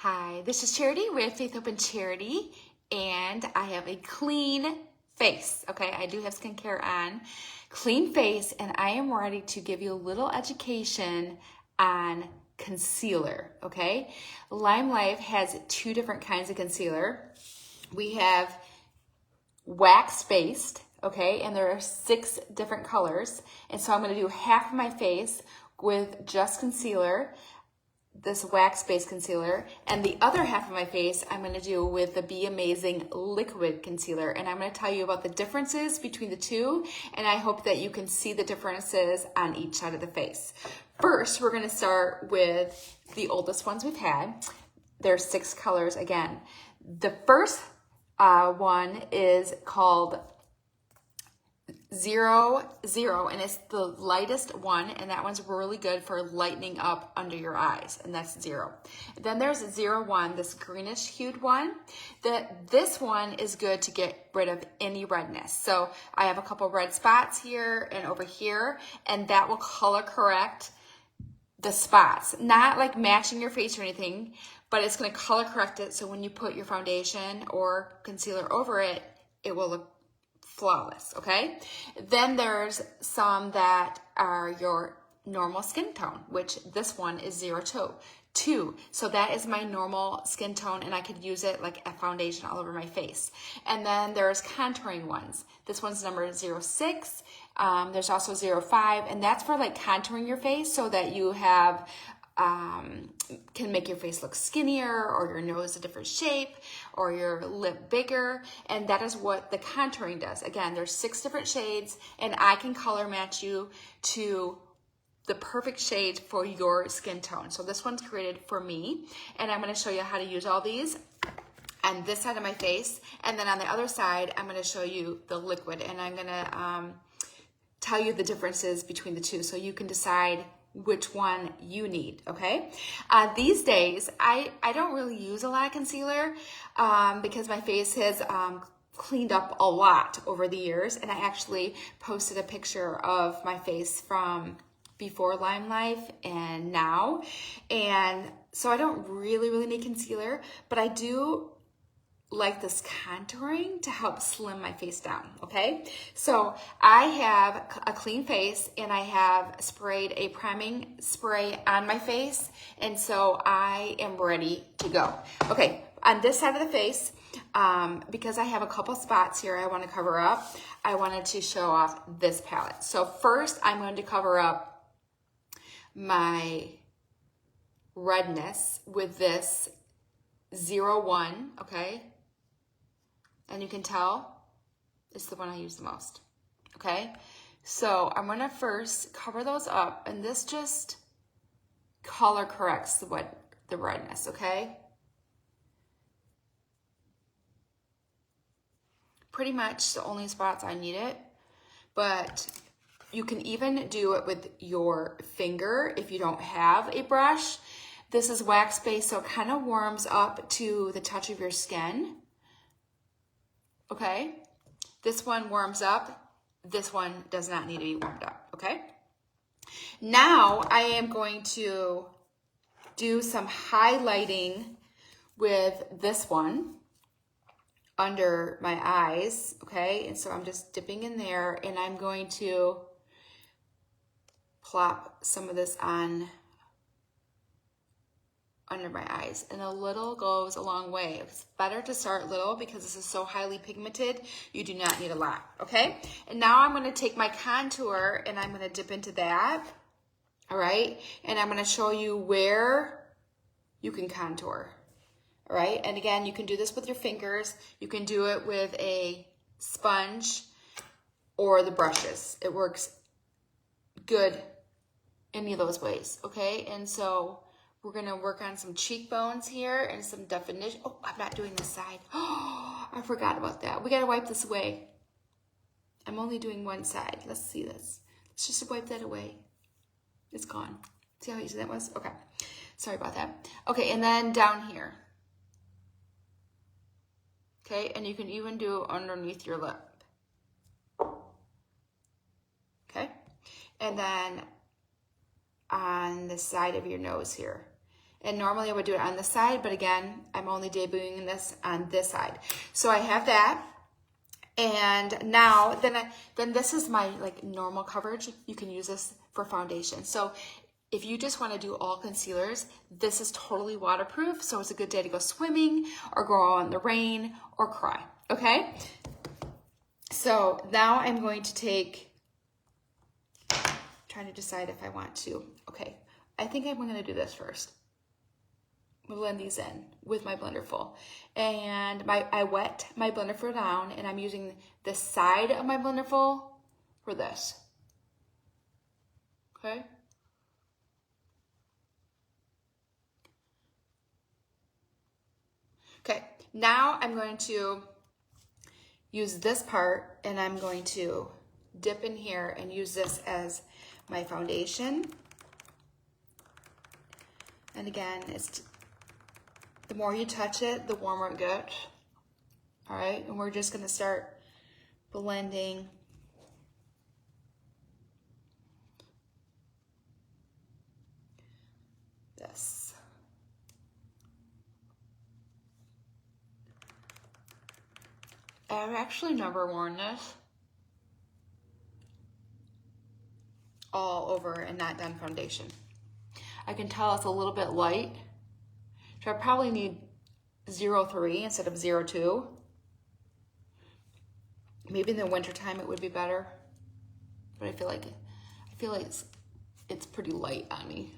Hi, this is Charity with Faith Open Charity, and I have a clean face, okay? I do have skincare on, clean face, and I am ready to give you a little education on concealer, okay? LimeLife has two different kinds of concealer. We have wax-based, okay, and there are 6 different colors, and so I'm gonna do half of my face with just concealer, this wax-based concealer, and the other half of my face I'm going to do with the Be Amazing liquid concealer, and I'm going to tell you about the differences between the two, and I hope that you can see the differences on each side of the face. First, we're going to start with the oldest ones we've had. There's 6 colors again. The first one is called 00, and it's the lightest one, and that one's really good for lightening up under your eyes, and that's 0. Then there's 01, this greenish hued one. This one is good to get rid of any redness. So I have a couple red spots here and over here, and that will color correct the spots. Not like matching your face or anything, but it's going to color correct it, so when you put your foundation or concealer over it, it will look flawless, okay? Then there's some that are your normal skin tone, which this one is 02. So that is my normal skin tone, and I could use it like a foundation all over my face. And then there's contouring ones. This one's number 06. There's also 05, and that's for like contouring your face so that you have can make your face look skinnier, or your nose a different shape, or your lip bigger, and that is what the contouring does. Again, there's 6 different shades, and I can color match you to the perfect shade for your skin tone. So this one's created for me, and I'm going to show you how to use all these on this side of my face, and then on the other side I'm going to show you the liquid, and I'm going to tell you the differences between the two so you can decide which one you need, okay? These days, I don't really use a lot of concealer because my face has cleaned up a lot over the years, and I actually posted a picture of my face from before LimeLife and now, and so I don't really need concealer, but I do like this contouring to help slim my face down, okay? So I have a clean face, and I have sprayed a priming spray on my face, and so I am ready to go. Okay, on this side of the face, because I have a couple spots here I want to cover up, I wanted to show off this palette. So first I'm going to cover up my redness with this 01, okay? And you can tell it's the one I use the most, okay? So I'm gonna first cover those up, and this just color corrects the redness, okay? Pretty much the only spots I need it, but you can even do it with your finger if you don't have a brush. This is wax-based, so it kind of warms up to the touch of your skin. Okay, this one warms up. This one does not need to be warmed up, okay? Now I am going to do some highlighting with this one under my eyes, okay? And so I'm just dipping in there, and I'm going to plop some of this on under my eyes, and a little goes a long way. It's better to start little because this is so highly pigmented. You do not need a lot, okay? And now I'm going to take my contour, and I'm going to dip into that, all right? And I'm going to show you where you can contour, all right? And again, you can do this with your fingers. You can do it with a sponge or the brushes. It works good any of those ways, okay? And so we're gonna work on some cheekbones here and some definition. Oh, I'm not doing this side. Oh, I forgot about that. We gotta wipe this away. I'm only doing one side. Let's see this. Let's just wipe that away. It's gone. See how easy that was? Okay, sorry about that. Okay, and then down here. Okay, and you can even do underneath your lip. Okay, and then on the side of your nose here. And normally I would do it on this side, but again, I'm only debuting this on this side. So I have that. And now, then this is my like normal coverage. You can use this for foundation. So if you just want to do all concealers, this is totally waterproof. So it's a good day to go swimming or go out in the rain or cry, okay? So now I'm going to take, trying to decide if I want to. Okay, I think I'm going to do this first. Blend these in with my blender full, and I wet my blender full down, and I'm using the side of my blender full for this. Okay. Okay, now I'm going to use this part, and I'm going to dip in here and use this as my foundation. And again, it's the more you touch it, the warmer it gets. All right, and we're just gonna start blending this. I've actually never worn this all over and not done foundation. I can tell it's a little bit light. So I probably need 03 instead of 02. Maybe in the wintertime it would be better. But I feel like it's pretty light on me.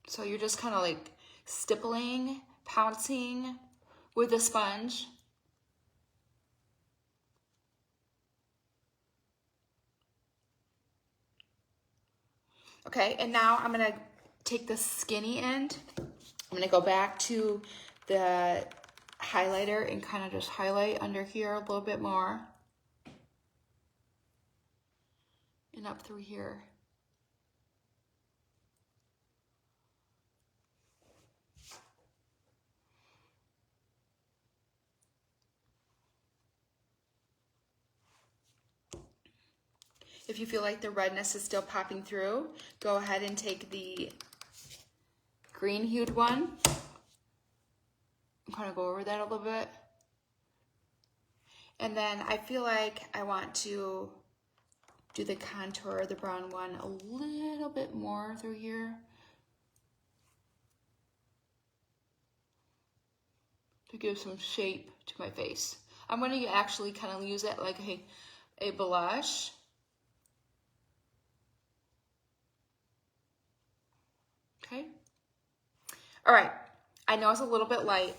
So you're just kind of like stippling, pouncing with a sponge. Okay, and now I'm gonna take the skinny end. I'm gonna go back to the highlighter and kind of just highlight under here a little bit more. And up through here. If you feel like the redness is still popping through, go ahead and take the green hued one. I'm gonna go over that a little bit. And then I feel like I want to do the contour, the brown one, a little bit more through here. To give some shape to my face. I'm gonna actually kind of use it like a blush. Okay. All right. I know it's a little bit light.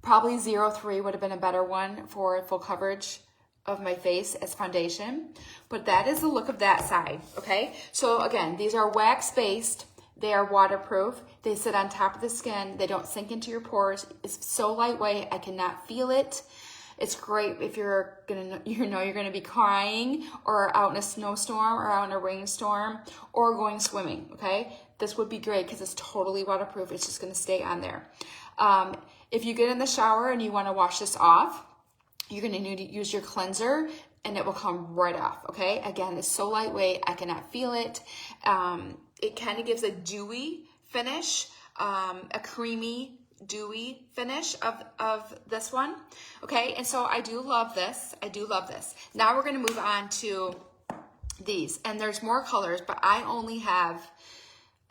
Probably 03 would have been a better one for full coverage of my face as foundation. But that is the look of that side. Okay. So again, these are wax based. They are waterproof. They sit on top of the skin. They don't sink into your pores. It's so lightweight. I cannot feel it. It's great if you're gonna be crying or out in a snowstorm or out in a rainstorm or going swimming, okay? This would be great because it's totally waterproof. It's just gonna stay on there. If you get in the shower and you wanna wash this off, you're gonna need to use your cleanser and it will come right off, okay? Again, it's so lightweight, I cannot feel it. It kind of gives a dewy finish, a creamy, dewy finish of this one, okay? And so I do love this. I do love this. Now we're gonna move on to these, and there's more colors, but I only have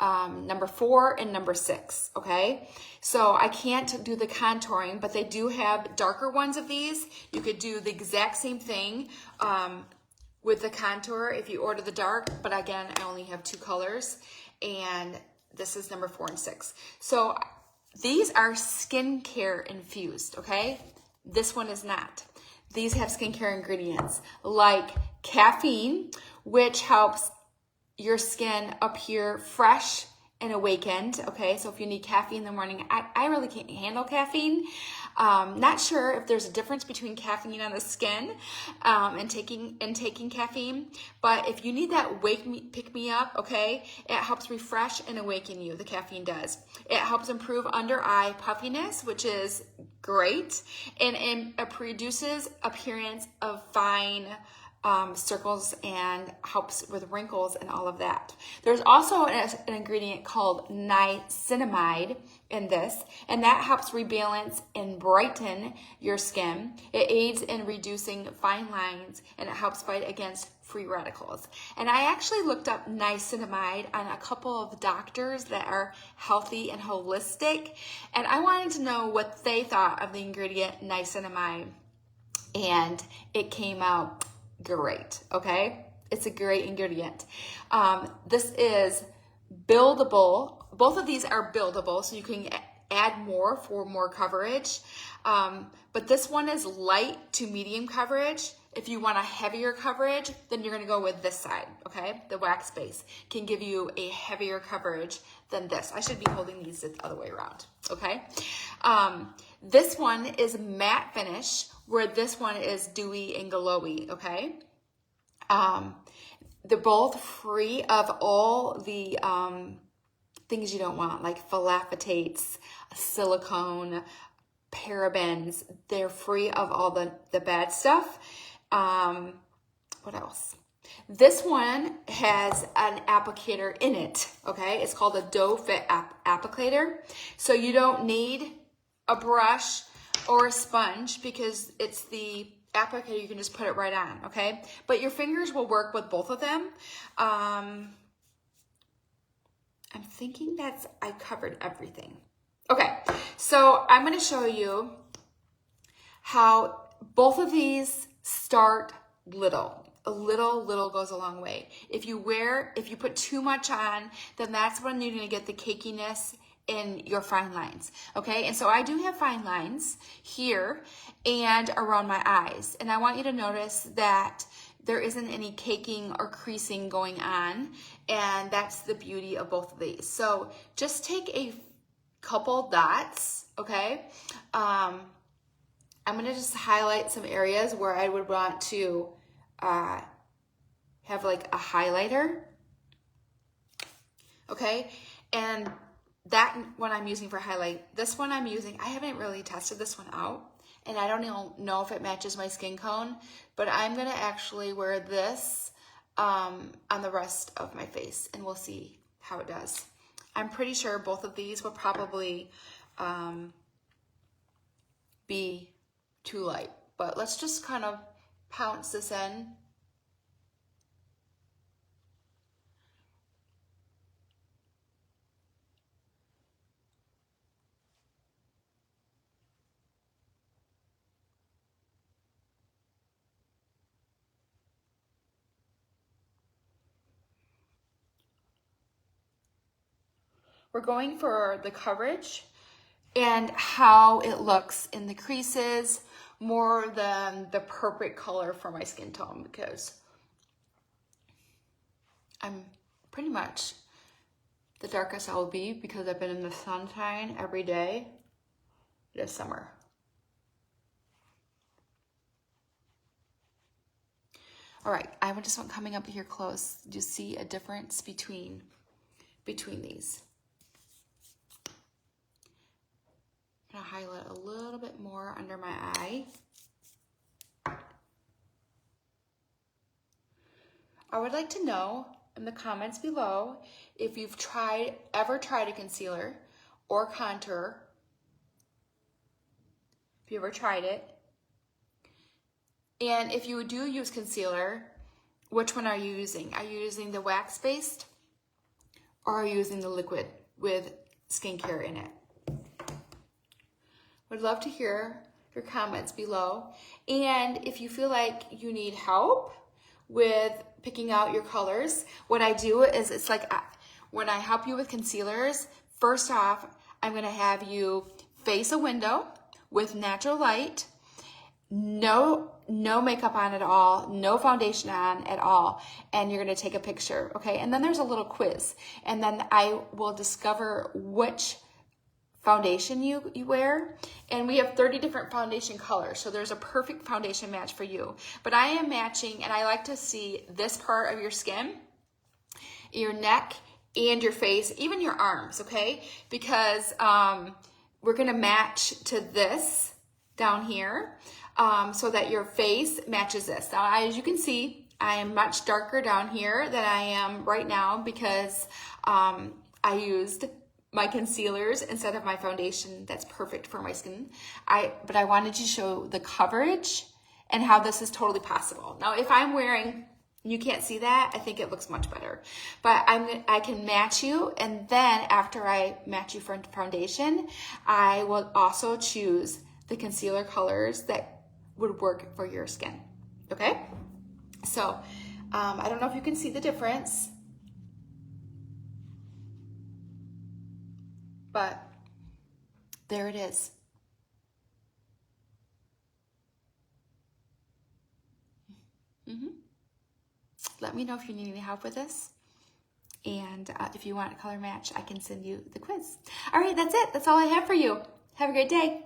number 4 and number 6, okay? So I can't do the contouring, but they do have darker ones of these. You could do the exact same thing with the contour if you order the dark, but again, I only have 2 colors, and this is number 4 and 6. So these are skincare infused, okay? This one is not. These have skincare ingredients like caffeine, which helps your skin appear fresh and awakened, okay? So if you need caffeine in the morning, I really can't handle caffeine. Not sure if there's a difference between caffeine on the skin and taking caffeine, but if you need that pick me up, okay, it helps refresh and awaken you, the caffeine does. It helps improve under eye puffiness, which is great, and it produces appearance of fine circles and helps with wrinkles and all of that. There's also an ingredient called niacinamide in this, and that helps rebalance and brighten your skin. It aids in reducing fine lines, and it helps fight against free radicals. And I actually looked up niacinamide on a couple of doctors that are healthy and holistic, and I wanted to know what they thought of the ingredient niacinamide, and it came out great, okay? It's a great ingredient. This is buildable. Both of these are buildable, so you can add more for more coverage. But this one is light to medium coverage. If you want a heavier coverage, then you're gonna go with this side, okay? The wax base can give you a heavier coverage than this. I should be holding these the other way around, okay? This one is matte finish, where this one is dewy and glowy, okay? They're both free of all the things you don't want, like phthalates, silicone, parabens. They're free of all the bad stuff. What else? This one has an applicator in it, okay? It's called a doe-foot applicator. So you don't need a brush or a sponge because it's the applicator. You can just put it right on, okay? But your fingers will work with both of them. I'm thinking I covered everything. Okay, so I'm gonna show you how both of these start little. A little goes a long way. If you put too much on, then that's when you're gonna get the cakiness in your fine lines, okay? And so I do have fine lines here and around my eyes. And I want you to notice that there isn't any caking or creasing going on. And that's the beauty of both of these. So just take a couple dots, okay? I'm gonna just highlight some areas where I would want to have like a highlighter, okay? And that one I'm using for highlight. This one I'm using, I haven't really tested this one out, and I don't know if it matches my skin tone, but I'm gonna actually wear this on the rest of my face, and we'll see how it does. I'm pretty sure both of these will probably be too light, but let's just kind of pounce this in. We're going for the coverage and how it looks in the creases more than the perfect color for my skin tone, because I'm pretty much the darkest I will be because I've been in the sunshine every day this summer. All right, I just want coming up here close. Do you see a difference between these? I'm gonna highlight a little bit more under my eye. I would like to know in the comments below if you've ever tried a concealer or contour. If you ever tried it. And if you do use concealer, which one are you using? Are you using the wax-based or are you using the liquid with skincare in it? Would love to hear your comments below. And if you feel like you need help with picking out your colors, what I do is it's like when I help you with concealers, first off, I'm gonna have you face a window with natural light no makeup on at all, no foundation on at all, and you're gonna take a picture, okay? And then there's a little quiz, and then I will discover which foundation you wear, and we have 30 different foundation colors, so there's a perfect foundation match for you. But I am matching, and I like to see this part of your skin, your neck, and your face, even your arms, okay? Because we're gonna match to this down here, so that your face matches this. Now, as you can see, I am much darker down here than I am right now because I used my concealers instead of my foundation. That's perfect for my skin. But I wanted to show the coverage and how this is totally possible. Now, if I'm wearing, you can't see that, I think it looks much better. But I can match you, and then after I match you for foundation, I will also choose the concealer colors that would work for your skin, okay? So, I don't know if you can see the difference, but there it is. Let me know if you need any help with this. And if you want a color match, I can send you the quiz. All right, that's it. That's all I have for you. Have a great day.